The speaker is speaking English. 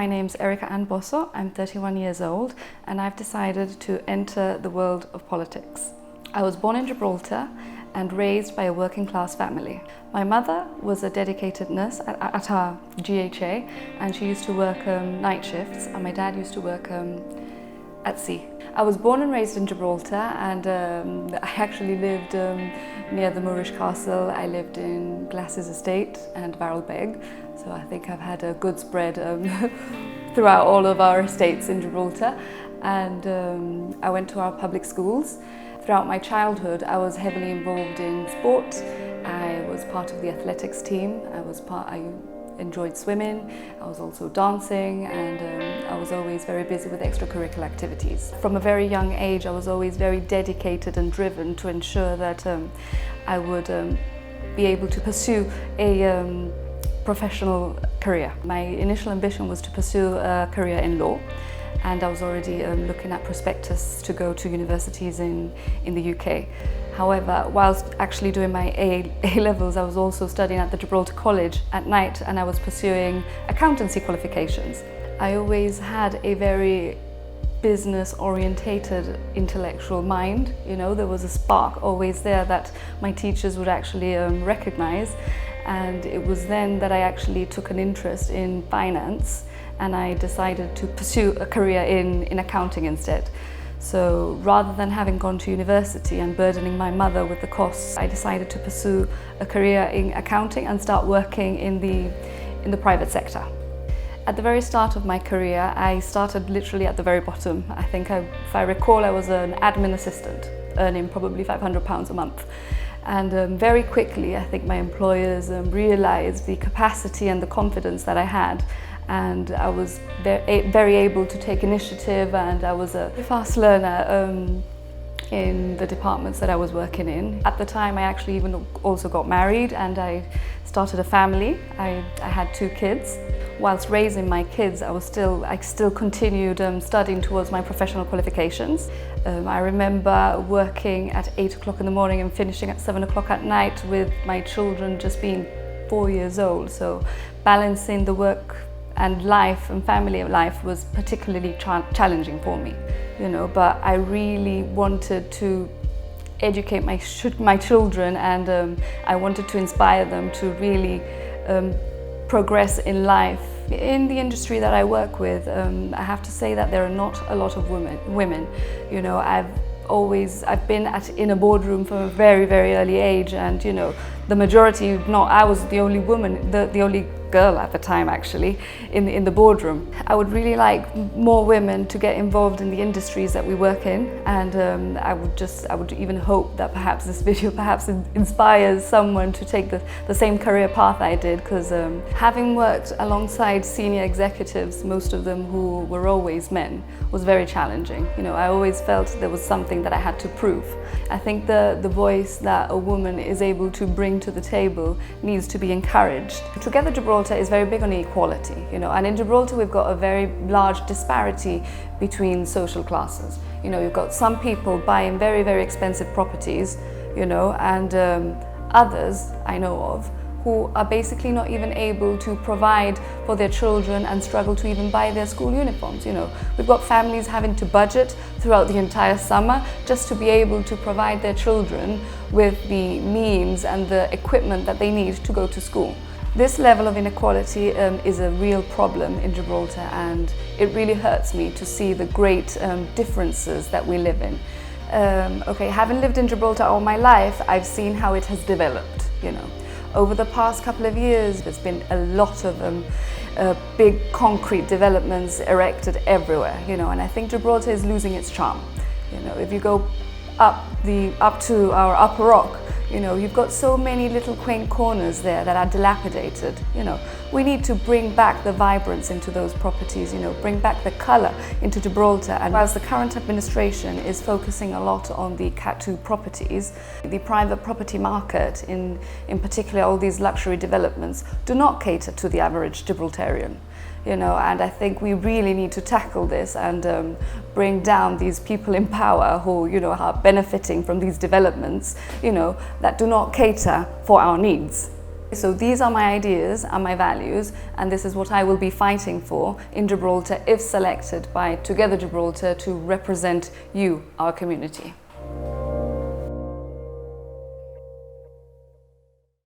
my name's Erika Pozo. I'm 31 years old and I've decided to enter the world of politics. I was born in Gibraltar and raised by a working class family. My mother was a dedicated nurse at our GHA, and she used to work night shifts, and my dad used to work at sea. I was born and raised in Gibraltar, and I actually lived near the Moorish Castle. I lived in Glasses Estate and Barrelbeg, so I think I've had a good spread throughout all of our estates in Gibraltar. And I went to our public schools. Throughout my childhood, I was heavily involved in sport. I was part of the athletics team. I enjoyed swimming. I was also dancing, and I was always very busy with extracurricular activities. From a very young age, I was always very dedicated and driven to ensure that I would be able to pursue a professional career. My initial ambition was to pursue a career in law. And I was already looking at prospectus to go to universities in the UK. However, whilst actually doing my A-levels, I was also studying at the Gibraltar College at night, and I was pursuing accountancy qualifications. I always had a very business-orientated intellectual mind. You know, there was a spark always there that my teachers would actually recognize. And it was then that I actually took an interest in finance, and I decided to pursue a career in accounting instead. So rather than having gone to university and burdening my mother with the costs, I decided to pursue a career in accounting and start working in the private sector. At the very start of my career, I started literally at the very bottom. I think, if I recall, I was an admin assistant, earning probably £500 a month. And very quickly, I think my employers realized the capacity and the confidence that I had. And I was very able to take initiative, and I was a fast learner in the departments that I was working in. At the time, I actually even also got married, and I started a family. I had 2 kids. Whilst raising my kids, I still continued studying towards my professional qualifications. I remember working at 8 o'clock in the morning and finishing at 7 o'clock at night, with my children just being 4 years old. So balancing the work and life and family life was particularly challenging for me, you know. But I really wanted to educate my children, and I wanted to inspire them to really progress in life. In the industry that I work with, I have to say that there are not a lot of women. You know, I've been in a boardroom from a very, very early age, and you know, the majority, I was the only woman, the only girl at the time actually in the boardroom. I would really like more women to get involved in the industries that we work in, and I would even hope that perhaps this video inspires someone to take the same career path I did, because having worked alongside senior executives, most of them who were always men, was very challenging. You know, I always felt there was something that I had to prove. I think the voice that a woman is able to bring to the table needs to be encouraged. Together Gibraltar is very big on equality, you know, and in Gibraltar we've got a very large disparity between social classes. You know, you've got some people buying very, very expensive properties, you know, and others I know of who are basically not even able to provide for their children and struggle to even buy their school uniforms. You know, we've got families having to budget throughout the entire summer just to be able to provide their children with the means and the equipment that they need to go to school. This level of inequality is a real problem in Gibraltar, and it really hurts me to see the great differences that we live in. Okay, having lived in Gibraltar all my life, I've seen how it has developed, you know. Over the past couple of years, there's been a lot of big concrete developments erected everywhere, you know, and I think Gibraltar is losing its charm. You know, if you go up to our upper rock, you know, you've got so many little quaint corners there that are dilapidated. You know, we need to bring back the vibrance into those properties, you know, bring back the colour into Gibraltar. And whilst the current administration is focusing a lot on the Cat 2 properties, the private property market, in particular all these luxury developments, do not cater to the average Gibraltarian. You know, and I think we really need to tackle this and bring down these people in power who, you know, are benefiting from these developments, you know, that do not cater for our needs. So these are my ideas and my values, and this is what I will be fighting for in Gibraltar if selected by Together Gibraltar to represent you, our community.